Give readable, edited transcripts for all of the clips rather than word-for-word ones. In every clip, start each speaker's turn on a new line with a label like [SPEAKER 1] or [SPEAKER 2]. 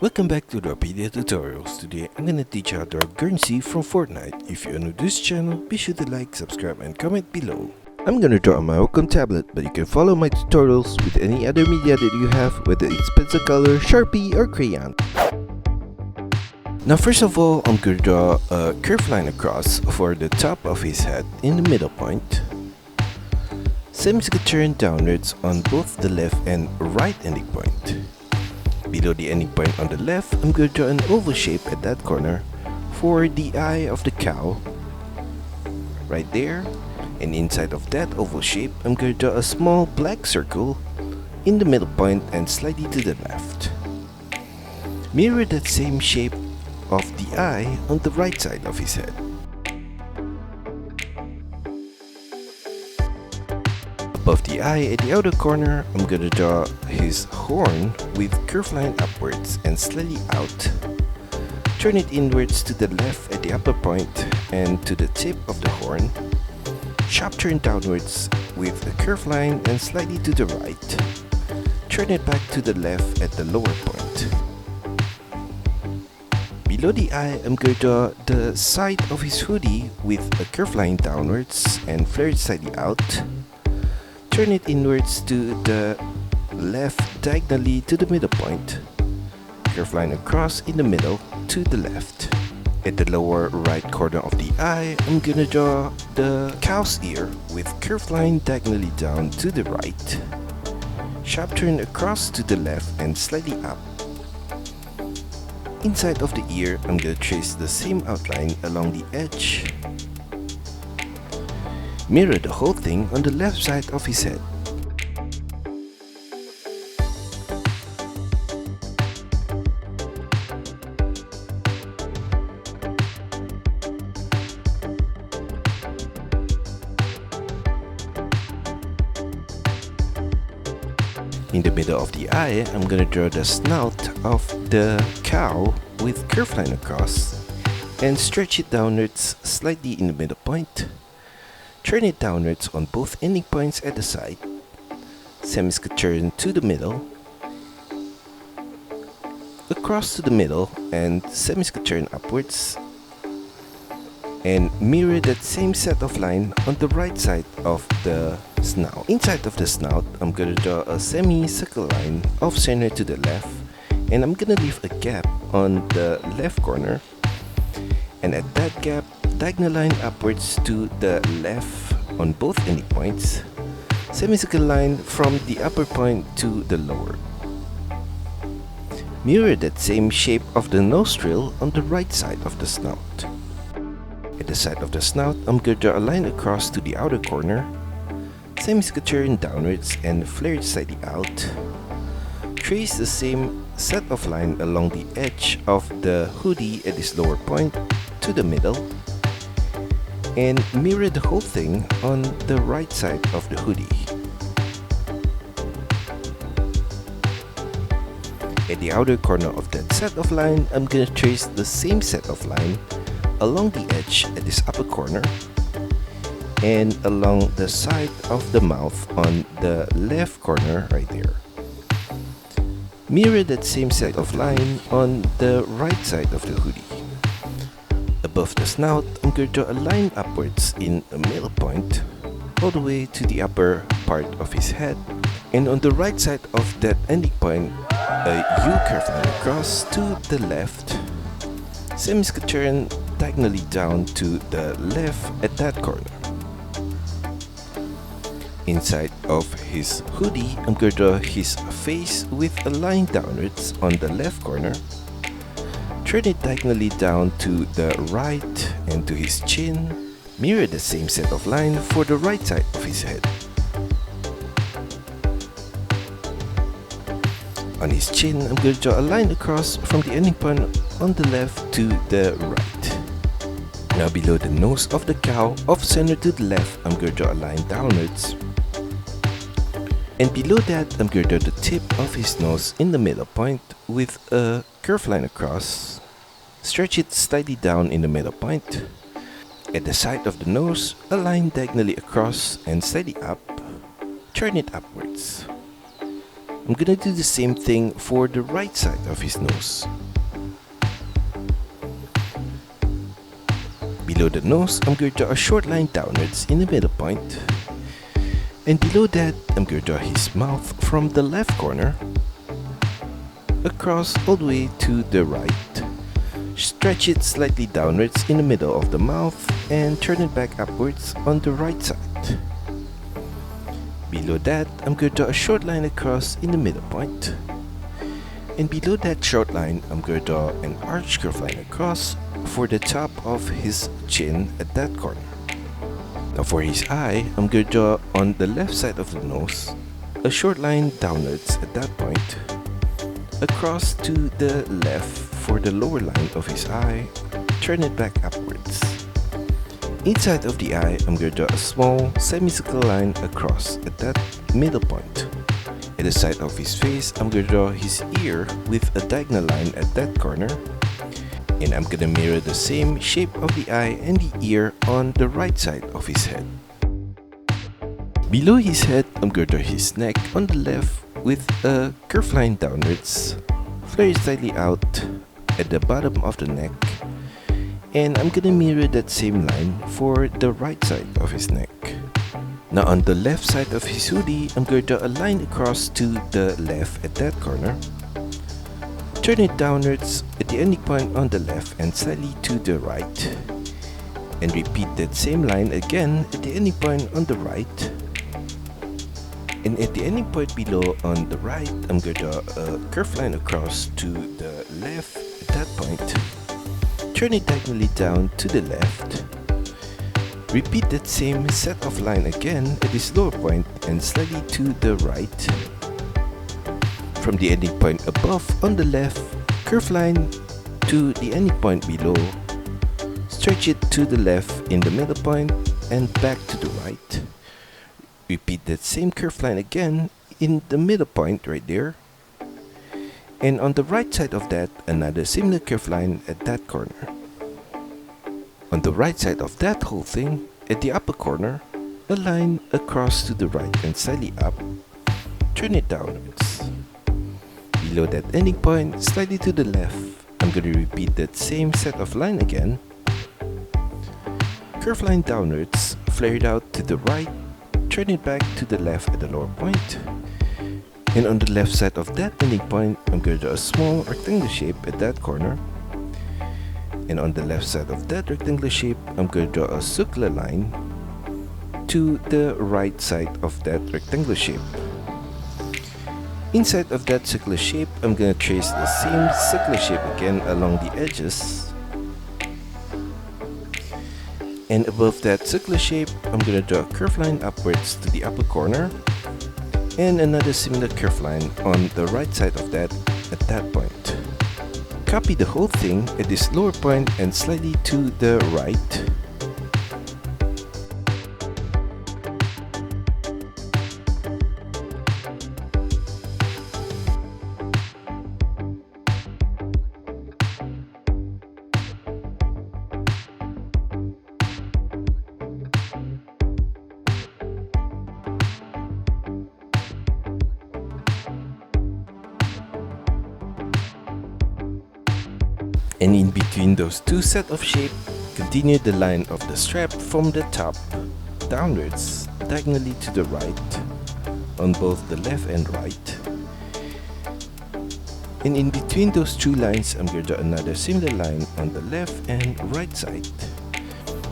[SPEAKER 1] Welcome back to DRAWPEDIA tutorials. Today I'm gonna teach you how to draw Guernsey from Fortnite. If you're new to this channel, be sure to like, subscribe and comment below. I'm gonna draw on my Wacom tablet, but you can follow my tutorials with any other media that you have, whether it's pencil color, Sharpie or crayon. Now first of all, I'm gonna draw a curved line across for the top of his head in the middle point. Semis could turn downwards on both the left and right ending point. Below the ending point on the left, I'm going to draw an oval shape at that corner for the eye of the cow. Right there. And inside of that oval shape, I'm going to draw a small black circle in the middle point and slightly to the left. Mirror that same shape of the eye on the right side of his head. Above the eye at the outer corner, I'm gonna draw his horn with curved line upwards and slightly out. Turn it inwards to the left at the upper point and to the tip of the horn. Sharp turn downwards with a curved line and slightly to the right. Turn it back to the left at the lower point. Below the eye, I'm going to draw the side of his hoodie with a curved line downwards and flare it slightly out. Turn it inwards to the left diagonally to the middle point. Curved line across in the middle to the left. At the lower right corner of the eye, I'm gonna draw the cow's ear with curved line diagonally down to the right. Sharp turn across to the left and slightly up. Inside of the ear, I'm gonna trace the same outline along the edge. Mirror the whole thing on the left side of his head. In the middle of the eye, I'm gonna draw the snout of the cow with curved line across and stretch it downwards slightly in the middle point. Turn it downwards on both ending points at the side. Semis could turn to the middle, across to the middle, and semis could turn upwards. And mirror that same set of line on the right side of the snout. Inside of the snout, I'm gonna draw a semi-circle line off center to the left, and I'm gonna leave a gap on the left corner. And at that gap, diagonal line upwards to the left on both ending points. Semicircle line from the upper point to the lower. Mirror that same shape of the nostril on the right side of the snout. At the side of the snout, I'm going to draw a line across to the outer corner. Semicircle turn downwards and flare it slightly out. Trace the same set of line along the edge of the hoodie at this lower point to the middle. And mirror the whole thing on the right side of the hoodie. At the outer corner of that set of line, I'm gonna trace the same set of line along the edge at this upper corner and along the side of the mouth on the left corner right there. Mirror that same set of line on the right side of the hoodie. Above the snout, I'm going to draw a line upwards in a middle point, all the way to the upper part of his head. And on the right side of that ending point, a U-curve line across to the left. Semis could turn diagonally down to the left at that corner. Inside of his hoodie, I'm going to draw his face with a line downwards on the left corner. Turn it diagonally down to the right and to his chin. Mirror the same set of line for the right side of his head. On his chin, I'm going to draw a line across from the ending point on the left to the right. Now below the nose of the cow, off center to the left, I'm going to draw a line downwards. And below that, I'm going to draw the tip of his nose in the middle point with a curved line across. Stretch it slightly down in the middle point. At the side of the nose, a line diagonally across and slightly up. Turn it upwards. I'm gonna do the same thing for the right side of his nose. Below the nose, I'm going to draw a short line downwards in the middle point. And below that, I'm going to draw his mouth from the left corner across all the way to the right. Stretch it slightly downwards in the middle of the mouth and turn it back upwards on the right side. Below that, I'm going to draw a short line across in the middle point. And below that short line, I'm going to draw an arch curve line across for the top of his chin at that corner. Now for his eye, I'm going to draw on the left side of the nose a short line downwards at that point, across to the left for the lower line of his eye, turn it back upwards. Inside of the eye, I'm going to draw a small semicircle line across at that middle point. At the side of his face, I'm going to draw his ear with a diagonal line at that corner. And I'm going to mirror the same shape of the eye and the ear on the right side of his head. Below his head, I'm going to draw his neck on the left with a curved line downwards, flare slightly out at the bottom of the neck. And I'm gonna mirror that same line for the right side of his neck. Now on the left side of his hoodie, I'm going to draw a line across to the left at that corner. Turn it downwards at the ending point on the left and slightly to the right. And repeat that same line again at the ending point on the right. And at the ending point below on the right, I'm going to draw a curved line across to the left at that point. Turn it diagonally down to the left. Repeat that same set of line again at this lower point and slightly to the right. From the ending point above on the left, curve line to the ending point below. Stretch it to the left in the middle point and back to the right. Repeat that same curve line again in the middle point right there. And on the right side of that, another similar curve line at that corner. On the right side of that whole thing, at the upper corner, a line across to the right and slightly up. Turn it downwards. Below that ending point, slightly to the left, I'm going to repeat that same set of line again. Curve line downwards, flare it out to the right, turn it back to the left at the lower point. And on the left side of that ending point, I'm going to draw a small rectangular shape at that corner. And on the left side of that rectangular shape, I'm going to draw a circular line to the right side of that rectangular shape. Inside of that circular shape, I'm going to trace the same circular shape again along the edges. And above that circular shape, I'm going to draw a curved line upwards to the upper corner. And another similar curve line on the right side of that at that point. Copy the whole thing at this lower point and slightly to the right. And in between those two sets of shape, continue the line of the strap from the top downwards, diagonally to the right, on both the left and right. And in between those two lines, I'm going to draw another similar line on the left and right side.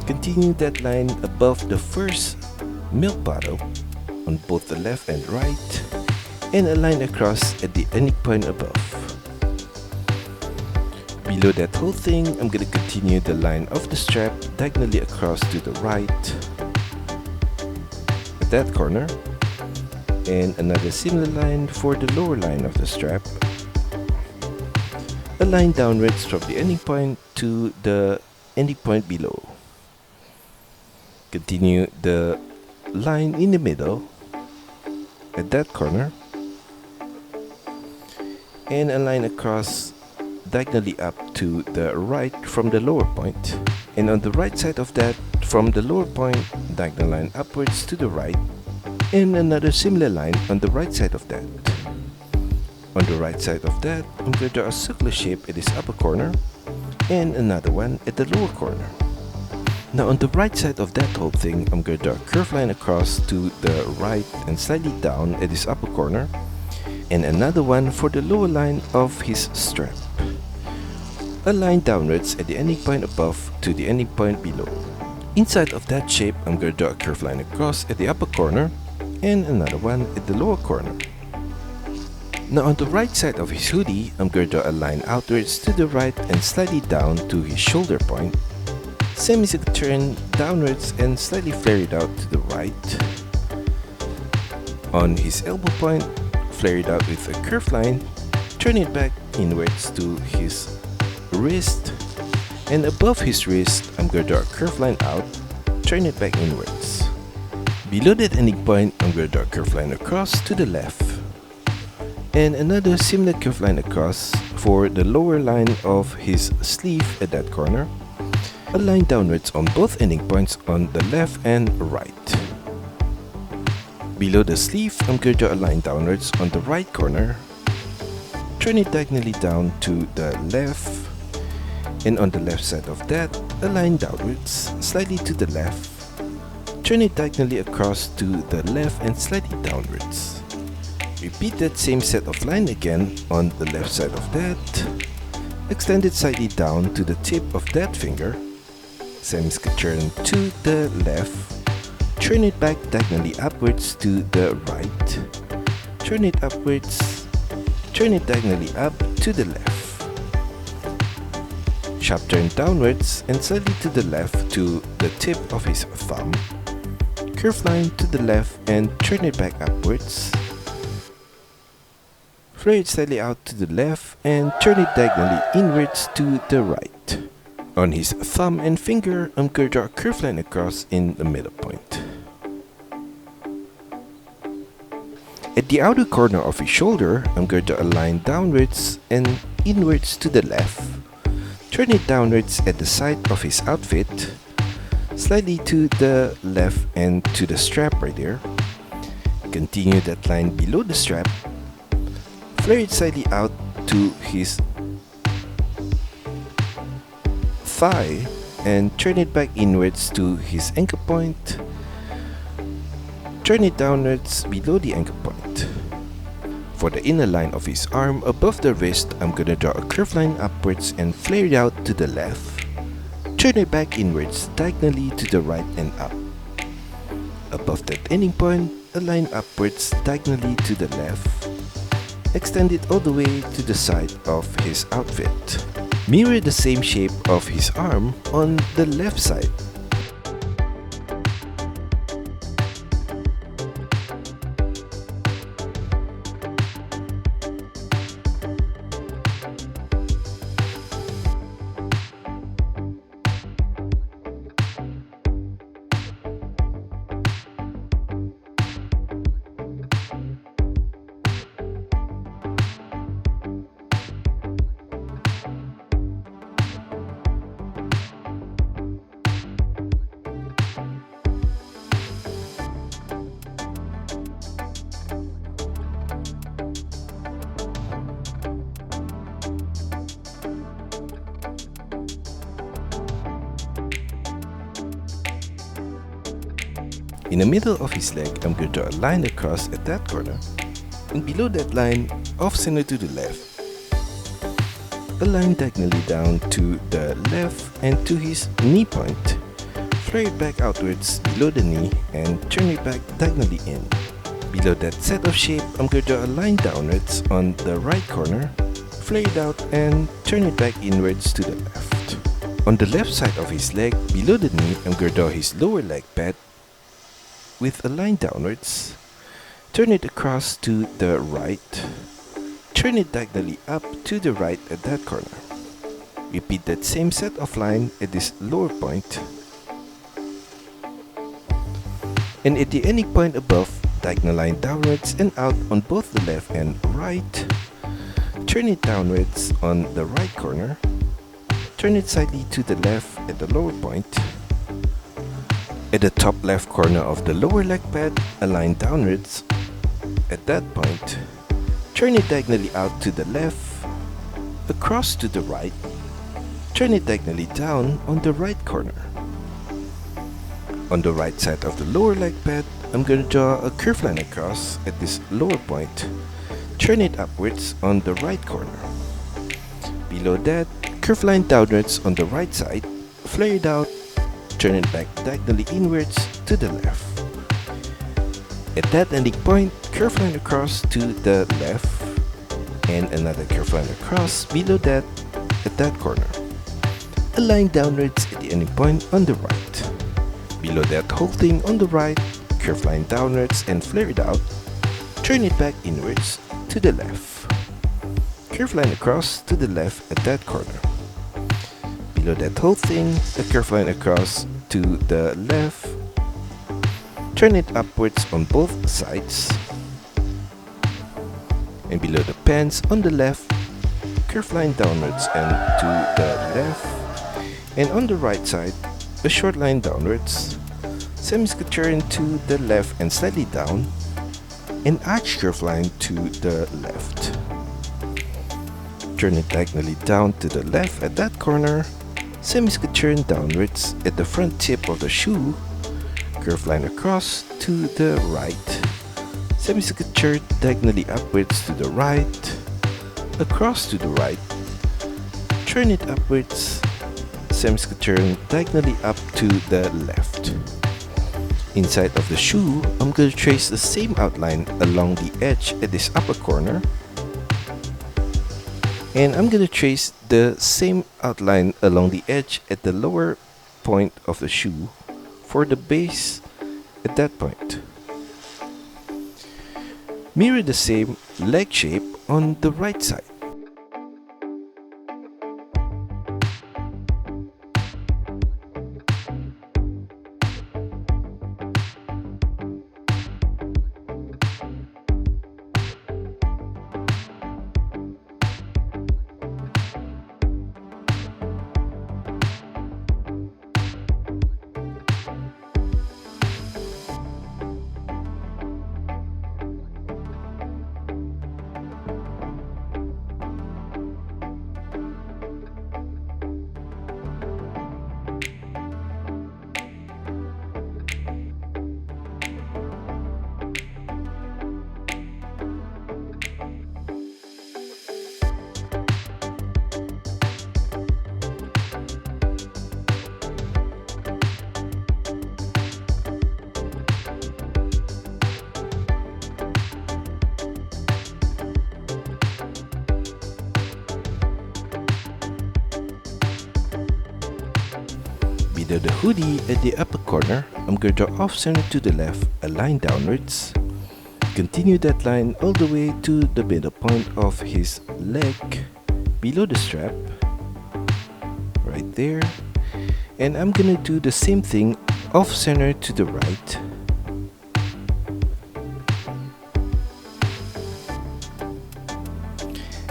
[SPEAKER 1] Continue that line above the first milk bottle on both the left and right, and a line across at the ending point above. Below that whole thing, I'm going to continue the line of the strap diagonally across to the right at that corner, and another similar line for the lower line of the strap. A line downwards from the ending point to the ending point below. Continue the line in the middle at that corner, and a line across diagonally up to the right from the lower point, and on the right side of that, from the lower point, diagonal line upwards to the right, and another similar line on the right side of that. On the right side of that, I'm going to draw a circular shape at this upper corner and another one at the lower corner. Now on the right side of that whole thing, I'm going to draw a curved line across to the right and slightly down at this upper corner, and another one for the lower line of his strap. A line downwards at the ending point above to the ending point below. Inside of that shape, I'm going to draw a curved line across at the upper corner and another one at the lower corner. Now on the right side of his hoodie, I'm going to draw a line outwards to the right and slightly down to his shoulder point. Semicircular turn downwards and slightly flare it out to the right. On his elbow point, flare it out with a curved line, turn it back inwards to his wrist, and above his wrist, I'm going to draw a curved line out, turn it back inwards. Below that ending point, I'm going to draw a curved line across to the left, and another similar curved line across for the lower line of his sleeve at that corner. A line downwards on both ending points on the left and right. Below the sleeve, I'm going to draw a line downwards on the right corner, turn it diagonally down to the left, and on the left side of that, a line downwards, slightly to the left, turn it diagonally across to the left and slightly downwards. Repeat that same set of line again on the left side of that, extend it slightly down to the tip of that finger, semicircular turn to the left, turn it back diagonally upwards to the right, turn it upwards, turn it diagonally up to the left, sharp turn downwards and slightly to the left to the tip of his thumb, curved line to the left and turn it back upwards, flare it slightly out to the left and turn it diagonally inwards to the right. On his thumb and finger, I'm going to draw a curved line across in the middle point. At the outer corner of his shoulder, I'm going to draw a line downwards and inwards to the left. Turn it downwards at the side of his outfit, slightly to the left and to the strap right there. Continue that line below the strap. Flare it slightly out to his thigh and turn it back inwards to his ankle point. Turn it downwards below the ankle point. For the inner line of his arm above the wrist, I'm going to draw a curved line upwards and flare it out to the left. Turn it back inwards diagonally to the right and up. Above that ending point, a line upwards diagonally to the left. Extend it all the way to the side of his outfit. Mirror the same shape of his arm on the left side. In the middle of his leg, I'm going to draw a line across at that corner, and below that line, off center to the left, a line diagonally down to the left and to his knee point. Flare it back outwards below the knee and turn it back diagonally in. Below that set of shape, I'm going to draw a line downwards on the right corner, flare it out and turn it back inwards to the left. On the left side of his leg, below the knee, I'm going to draw his lower leg pad with a line downwards, turn it across to the right, turn it diagonally up to the right at that corner. Repeat that same set of line at this lower point, and at the ending point above, diagonal line downwards and out on both the left and right, turn it downwards on the right corner, turn it slightly to the left at the lower point. At the top left corner of the lower leg pad, a line downwards. At that point, turn it diagonally out to the left, across to the right, turn it diagonally down on the right corner. On the right side of the lower leg pad, I'm going to draw a curved line across at this lower point, turn it upwards on the right corner. Below that, curved line downwards on the right side, flare it out, turn it back diagonally inwards to the left. At that ending point, curved line across to the left, and another curved line across below that at that corner. A line downwards at the ending point on the right. Below that whole thing on the right, curved line downwards and flare it out, turn it back inwards to the left. Curved line across to the left at that corner. Below that whole thing, a curved line across to the left, turn it upwards on both sides, and below the pants on the left, curved line downwards and to the left, and on the right side, a short line downwards, semi-square turn to the left and slightly down, an arch curved line to the left. Turn it diagonally down to the left at that corner, semi-square turn downwards at the front tip of the shoe, curved line across to the right, semi-square turn diagonally upwards to the right, across to the right, turn it upwards, semi-square turn diagonally up to the left. Inside of the shoe, I'm going to trace the same outline along the edge at this upper corner, and I'm going to trace the same outline along the edge at the lower point of the shoe for the base at that point. Mirror the same leg shape on the right side. Below the hoodie at the upper corner, I'm going to draw off center to the left a line downwards. Continue that line all the way to the middle point of his leg, below the strap, right there. And I'm gonna do the same thing off center to the right.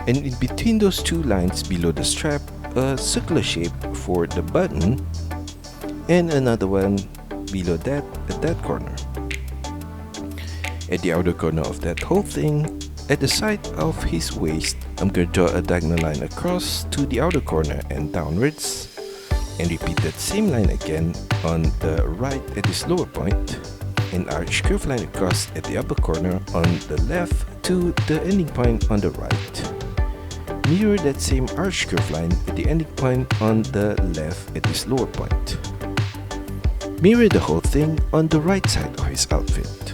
[SPEAKER 1] And in between those two lines below the strap, a circular shape for the button, and another one below that at that corner. At the outer corner of that whole thing, at the side of his waist, I'm going to draw a diagonal line across to the outer corner and downwards, and repeat that same line again on the right at this lower point, an arch curved line across at the upper corner on the left to the ending point on the right. Mirror that same arch curved line at the ending point on the left at this lower point. Mirror the whole thing on the right side of his outfit.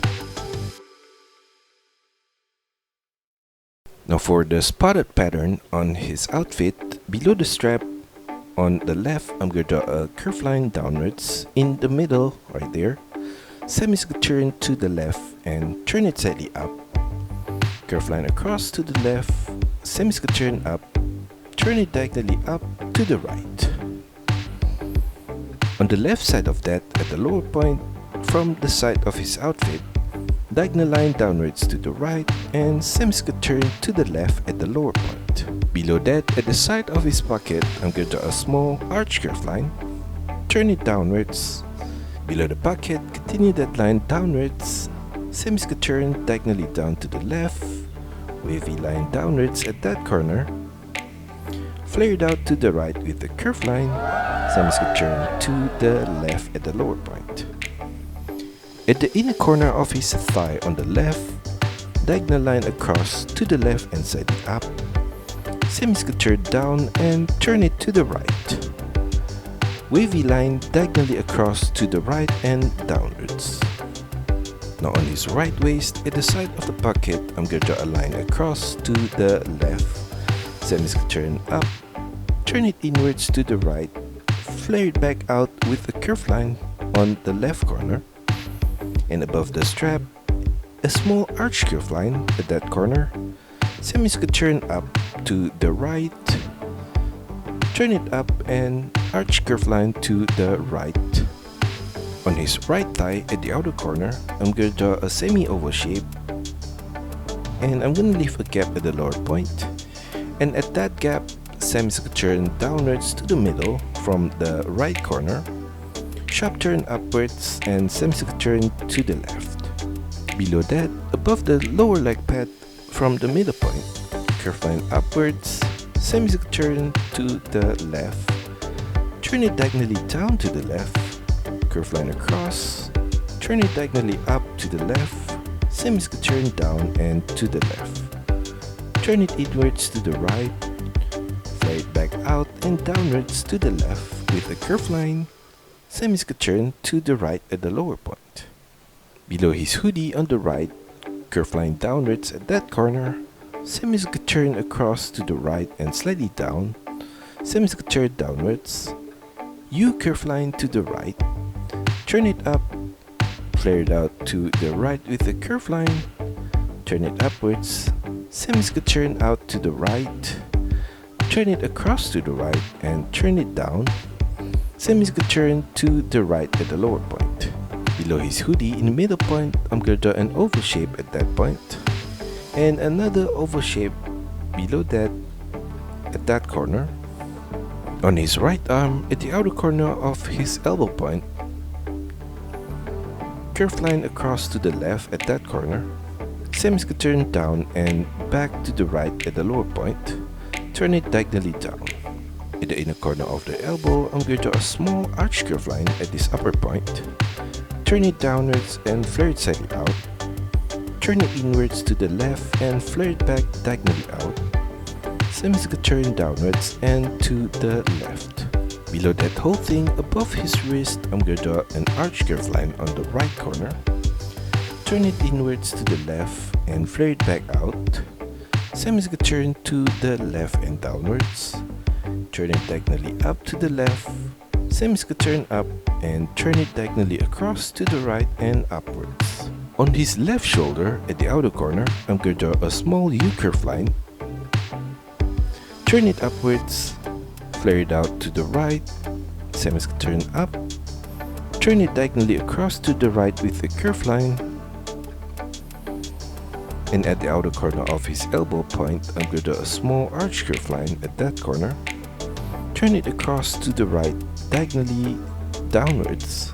[SPEAKER 1] Now for the spotted pattern on his outfit, below the strap on the left, I'm going to draw a curved line downwards in the middle, right there. Semi-square turn to the left and turn it slightly up. Curved line across to the left, semi-square turn up, turn it diagonally up to the right. On the left side of that, at the lower point, from the side of his outfit, diagonal line downwards to the right and semi-square turn to the left at the lower point. Below that, at the side of his pocket, I'm going to draw a small arch curved line, turn it downwards. Below the pocket, continue that line downwards, semi-square turn diagonally down to the left, wavy line downwards at that corner, flared out to the right with the curved line, semi-square turn to the left at the lower point. At the inner corner of his thigh on the left, diagonal line across to the left and slightly up, semi-square turn down and turn it to the right. Wavy line diagonally across to the right and downwards. Now on his right waist, at the side of the pocket, I'm going to draw a line across to the left, semi-square turn up, turn it inwards to the right, flare it back out with a curved line on the left corner, and above the strap, a small arch curve line at that corner, semi-square turn up to the right, turn it up and arch curve line to the right. On his right thigh at the outer corner, I'm going to draw a semi-oval shape, and I'm going to leave a gap at the lower point, and at that gap, semi-square turn downwards to the middle from the right corner, sharp turn upwards and semi-square turn to the left. Below that, above the lower leg pad from the middle point, curve line upwards, semi-square turn to the left, turn it diagonally down to the left, curve line across, turn it diagonally up to the left, semi-square turn down and to the left, turn it inwards to the right, flare it back out and downwards to the left with a curved line, semi-square turn to the right at the lower point. Below his hoodie on the right, curved line downwards at that corner, semi-square turn across to the right and slightly down, semi-square turn downwards, U curve line to the right, turn it up, flare it out to the right with a curved line, turn it upwards, semi-square turn out to the right, turn it across to the right and turn it down, semi-square turn to the right at the lower point. Below his hoodie in the middle point, I'm going to draw an oval shape at that point, and another oval shape below that at that corner. On his right arm, at the outer corner of his elbow point, curved line across to the left at that corner, semi-square turn down and back to the right at the lower point, turn it diagonally down. At the inner corner of the elbow, I'm going to draw a small arch curve line at this upper point, turn it downwards and flare it slightly out, turn it inwards to the left and flare it back diagonally out, semi-square turn downwards and to the left. Below that whole thing, above his wrist, I'm going to draw an arch curve line on the right corner, turn it inwards to the left and flare it back out, semi-square turn to the left and downwards, turn it diagonally up to the left, semi-square turn up and turn it diagonally across to the right and upwards. On his left shoulder at the outer corner, I'm going to draw a small U-curve line, turn it upwards, flare it out to the right, semi-square turn up, turn it diagonally across to the right with a curved line, and at the outer corner of his elbow point, I'm going to draw a small arch curve line at that corner, turn it across to the right diagonally downwards,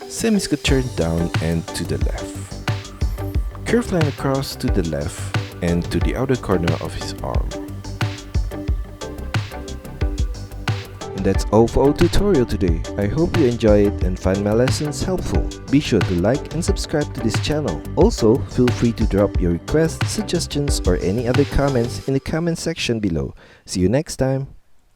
[SPEAKER 1] semi-square turn down and to the left, curved line across to the left and to the outer corner of his arm. And that's all for our tutorial today. I hope you enjoy it and find my lessons helpful. Be sure to like and subscribe to this channel. Also, feel free to drop your requests, suggestions or any other comments in the comment section below. See you next time.